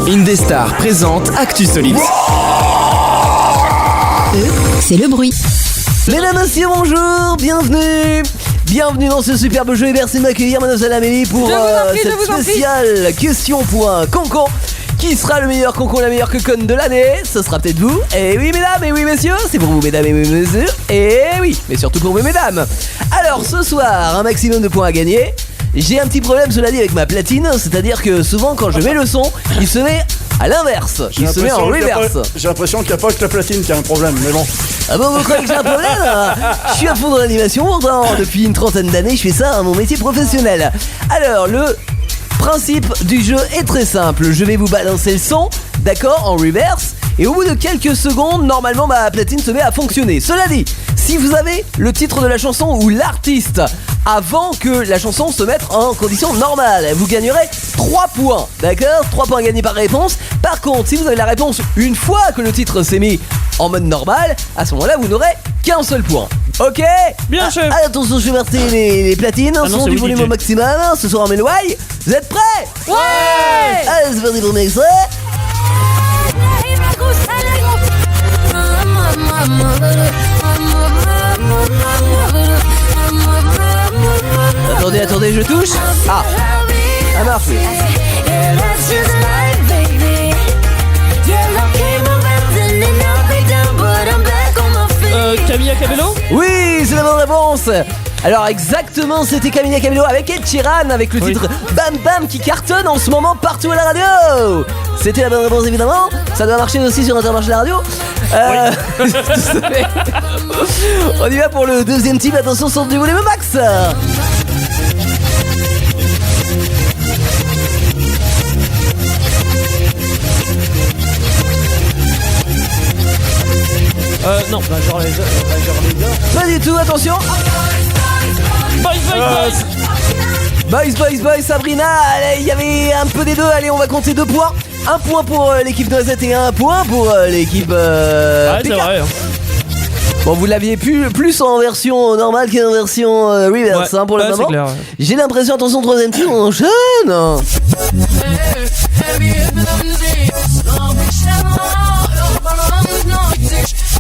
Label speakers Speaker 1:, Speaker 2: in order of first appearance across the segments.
Speaker 1: Indestar présente Actu Solide.
Speaker 2: C'est le bruit.
Speaker 3: Mesdames, messieurs, bonjour, bienvenue dans ce superbe jeu et merci de m'accueillir, mademoiselle Amélie, pour cette spéciale question pour un concon. Qui sera le meilleur concon, la meilleure coconne de l'année? Ce sera peut-être vous. Et oui, mesdames, et oui, messieurs, c'est pour vous, mesdames et oui, messieurs. Et oui, mais surtout pour vous, mesdames. Alors, ce soir, un maximum de points à gagner. J'ai un petit problème, cela dit, avec ma platine, c'est-à-dire que souvent, quand je mets le son, il se met à l'inverse. Il se met en reverse.
Speaker 4: J'ai l'impression qu'il n'y a pas que la platine qui a un problème, mais bon.
Speaker 3: Ah bon, vous croyez que j'ai un problème? Je suis à fond dans l'animation, pourtant, depuis une trentaine d'années, je fais ça, mon métier professionnel. Alors, le principe du jeu est très simple. Je vais vous balancer le son, d'accord, en reverse. Et au bout de quelques secondes, normalement, ma platine se met à fonctionner. Cela dit, si vous avez le titre de la chanson ou l'artiste avant que la chanson se mette en condition normale, vous gagnerez 3 points, d'accord? 3 points gagnés par réponse. Par contre, si vous avez la réponse une fois que le titre s'est mis en mode normal, à ce moment-là, vous n'aurez qu'un seul point. Ok?
Speaker 5: Bien, chef.
Speaker 3: Attention, je vais verser les platines, son du volume au maximum. Ce soir en Melway. Vous êtes prêts?
Speaker 2: Ouais!
Speaker 3: Allez, c'est parti pour le extrait. Attendez, je touche. Ah, ça marche.
Speaker 5: Camilla Cabello?
Speaker 3: Oui, c'est la bonne réponse. Alors exactement, c'était Camilla Cabello avec Ed Sheeran, avec le titre Bam Bam qui cartonne en ce moment partout à la radio. C'était la bonne réponse évidemment. Ça doit marcher aussi sur Intermarché la radio. On y va pour le deuxième type. Attention, sort du volume max.
Speaker 5: Non.
Speaker 3: Pas du tout, attention. Boys, Sabrina. Allez, il y avait un peu des deux. Allez, on va compter 2 points. 1 point pour l'équipe Noisette et 1 point pour l'équipe
Speaker 5: Ouais, c'est vrai.
Speaker 3: Bon, vous l'aviez plus en version normale qu'en version reverse,
Speaker 5: Ouais,
Speaker 3: pour le moment.
Speaker 5: clair, ouais.
Speaker 3: J'ai l'impression, attention, troisième tour, on enchaîne.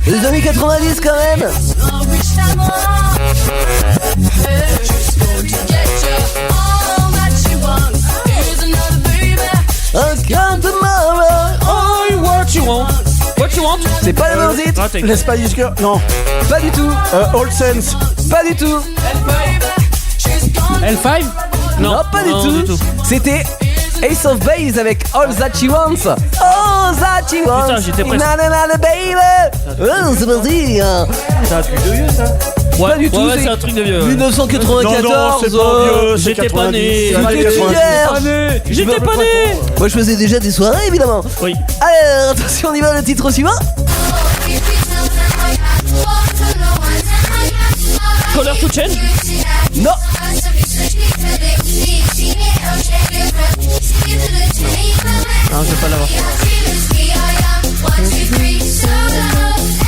Speaker 3: Les années 90 quand même.
Speaker 5: What you want?
Speaker 3: C'est pas le même titre.
Speaker 4: Laisse pas jusque. Non.
Speaker 3: Pas du tout.
Speaker 4: All Sense.
Speaker 3: Pas du tout.
Speaker 5: L5?
Speaker 3: Non, pas du tout. C'était Ace of Base avec All That She Wants. All That She Wants.
Speaker 5: Putain, j'étais presque.
Speaker 3: Na, baby. C'est parti.
Speaker 4: C'est un truc de vieux, ça.
Speaker 5: Ouais,
Speaker 3: Pas du tout,
Speaker 5: c'est un truc de vieux.
Speaker 3: 1994.
Speaker 4: Non, c'est pas vieux. C'est
Speaker 5: J'étais pas né.
Speaker 4: 90.
Speaker 5: J'étais pas né.
Speaker 3: Moi je faisais déjà des soirées évidemment.
Speaker 5: Oui.
Speaker 3: Alors attention, on y va, le titre suivant.
Speaker 5: Color to change?
Speaker 3: Non.
Speaker 5: Non, je vais pas l'avoir.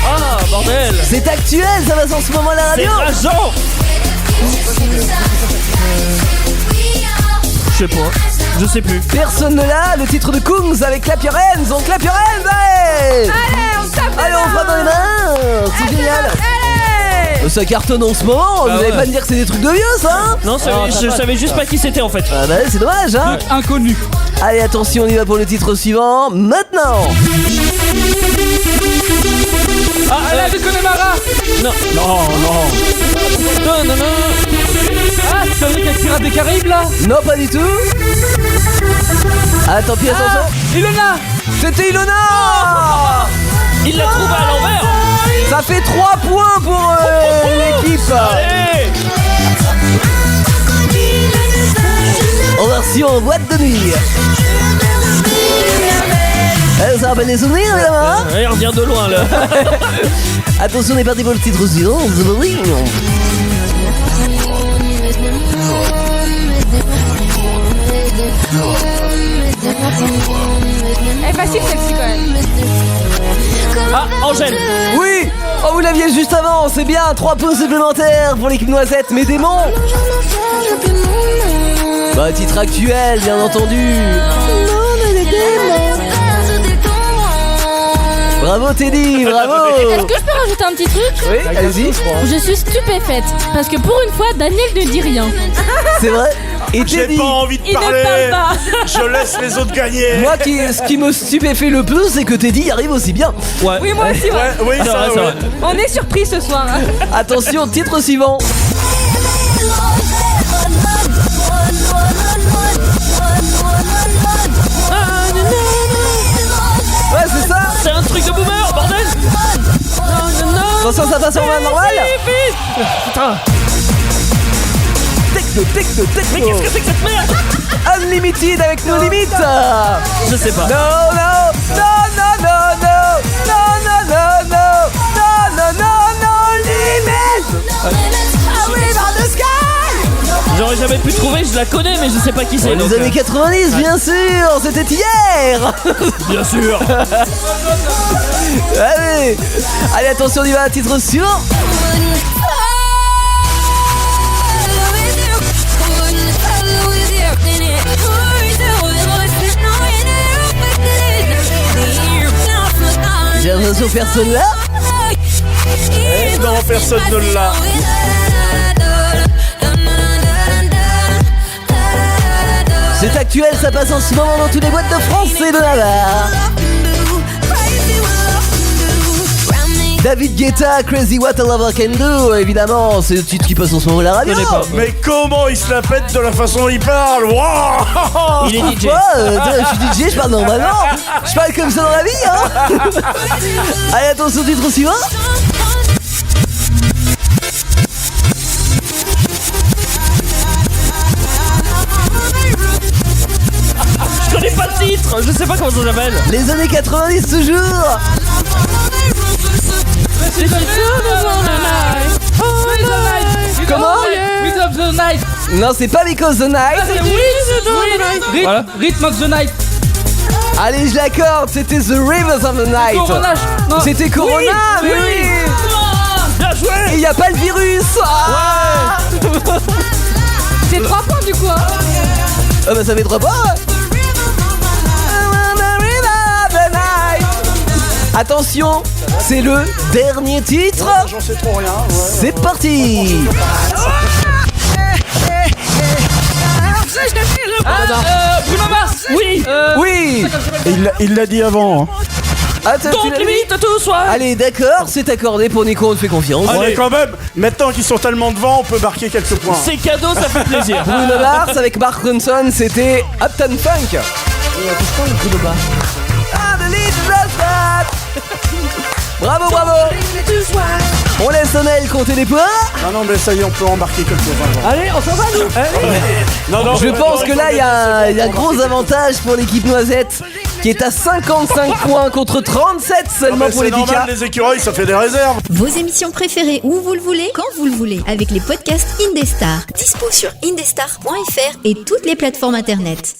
Speaker 5: Ah, bordel.
Speaker 3: C'est actuel, ça passe en ce moment à la
Speaker 5: C'est
Speaker 3: radio.
Speaker 5: rageant. Je sais pas. Je sais plus.
Speaker 3: Personne ne l'a, le titre de Kungs avec Clap Your Hands. On clap your hands, allez. Allez, on frappe dans les mains. C'est génial. Ça cartonne en ce moment, vous allez
Speaker 5: ouais.
Speaker 3: pas me dire que c'est des trucs de vieux ça hein?
Speaker 5: Non, je savais juste pas qui c'était en fait.
Speaker 3: Ah bah c'est dommage hein.
Speaker 5: Inconnu.
Speaker 3: Allez attention, on y va pour le titre suivant, maintenant.
Speaker 5: Ah, elle de Connemara. Non. Ah, c'est un mec avec Pirates des Caraïbes là.
Speaker 3: Non, pas du tout. Ah, tant pis, attention.
Speaker 5: Ilona.
Speaker 3: C'était Ilona.
Speaker 5: Il l'a trouvé à l'envers.
Speaker 3: Ça fait 3 points pour l'équipe.
Speaker 5: Allez.
Speaker 3: En version boîte de nuit. Ça rappelle des souvenirs évidemment hein.
Speaker 5: Ouais, on revient de loin là.
Speaker 3: Attention, on est parti pour le titre suivant.
Speaker 2: Elle est facile celle-ci quand même.
Speaker 5: Ah, Angèle.
Speaker 3: Oui. Oh, vous l'aviez juste avant, c'est bien. 3 points supplémentaires pour l'équipe Noisette. Mes démons. Bah, titre actuel, bien entendu. Bravo Teddy, bravo.
Speaker 2: Est-ce que je peux rajouter un petit truc?
Speaker 3: Oui, allez-y.
Speaker 2: Je suis stupéfaite parce que pour une fois, Daniel ne dit rien.
Speaker 3: C'est vrai. Et
Speaker 4: J'ai
Speaker 3: Teddy,
Speaker 4: pas envie de
Speaker 2: Il ne
Speaker 4: parler.
Speaker 2: parle pas.
Speaker 4: Je laisse les autres gagner.
Speaker 3: moi ce qui me stupéfait le plus, c'est que Teddy y arrive aussi bien.
Speaker 5: Ouais.
Speaker 2: Oui, moi aussi.
Speaker 4: Ouais, oui,
Speaker 5: C'est
Speaker 4: ça,
Speaker 5: vrai, c'est
Speaker 4: ouais.
Speaker 5: vrai.
Speaker 2: On est surpris ce soir.
Speaker 3: Attention, titre suivant. Ouais, c'est ça.
Speaker 5: C'est un truc de boomer, bordel.
Speaker 3: Attention, ça passe en mode normal.
Speaker 5: Putain.
Speaker 3: Techno, techno,
Speaker 5: Mais
Speaker 3: techno.
Speaker 5: qu'est-ce que c'est que cette merde?
Speaker 3: Unlimited avec nos limites.
Speaker 5: Je sais pas.
Speaker 3: No, no, no, no, no, no, no, no, no, no, no, no, no, no, limit. Live on the sky.
Speaker 5: J'aurais jamais pu trouver, je la connais, mais je sais pas qui c'est. donc,
Speaker 3: Les années 90, bien sûr, c'était hier.
Speaker 5: bien sûr.
Speaker 3: Allez, allez, attention, on y va, titre suivant. J'ai l'impression que personne là.
Speaker 4: Non, personne ne l'a.
Speaker 3: C'est actuel, ça passe en ce moment dans toutes les boîtes de France et de Navarre. David Guetta, Crazy What a Lover Can Do, évidemment, c'est le titre qui passe en ce moment à la radio.
Speaker 5: Je connais pas.
Speaker 4: Mais comment il se la pète de la façon dont il parle? Wow.
Speaker 5: Il est DJ.
Speaker 3: Quoi je suis DJ, je parle normalement. Je parle comme ça dans la vie, hein. Allez, attention, titre suivant.
Speaker 5: Je connais pas le titre, je sais pas comment ça s'appelle.
Speaker 3: Les années 90 toujours. Comment?
Speaker 5: Rhythm of the night.
Speaker 3: Non, c'est pas Because the Night.
Speaker 5: Voilà. Rhythm of the night.
Speaker 3: Allez, je l'accorde, c'était The Rivers of the Night.
Speaker 5: Corona. Non.
Speaker 3: C'était Corona, mais oui.
Speaker 5: Bien joué.
Speaker 3: Et il y a pas le virus. Ah,
Speaker 2: C'est 3 points du coup. Hein.
Speaker 3: Ah bah ça fait 3 points. Attention, c'est le dernier titre.
Speaker 4: J'en sais trop rien. Ouais.
Speaker 3: C'est parti.
Speaker 5: Bruno Mars. Oui.
Speaker 3: Oui.
Speaker 4: Il l'a dit avant. Hein.
Speaker 3: Attends, tu
Speaker 5: Donc
Speaker 3: l'as dit.
Speaker 5: limite tout soit.
Speaker 3: Allez, d'accord, c'est accordé pour Nico, on te fait confiance.
Speaker 4: Allez, quand même, maintenant qu'ils sont tellement devant, on peut marquer quelques points.
Speaker 5: C'est cadeau, ça fait plaisir.
Speaker 3: Bruno Mars avec Mark Ronson, c'était Uptown Funk. Ah, the lead does that. Bravo, bravo. On laisse Nel compter les points.
Speaker 4: Non, mais ça y est, on peut embarquer quelques points.
Speaker 5: Allez, on s'en va nous.
Speaker 4: Non,
Speaker 3: Je pense que là, il y a un gros avantage pour l'équipe Noisette qui est à 55 points contre 37 seulement pour
Speaker 4: c'est
Speaker 3: les Dika.
Speaker 4: normal, les écureuils, ça fait des réserves.
Speaker 6: Vos émissions préférées où vous le voulez, quand vous le voulez, avec les podcasts Indestar. Dispo sur indestar.fr et toutes les plateformes internet.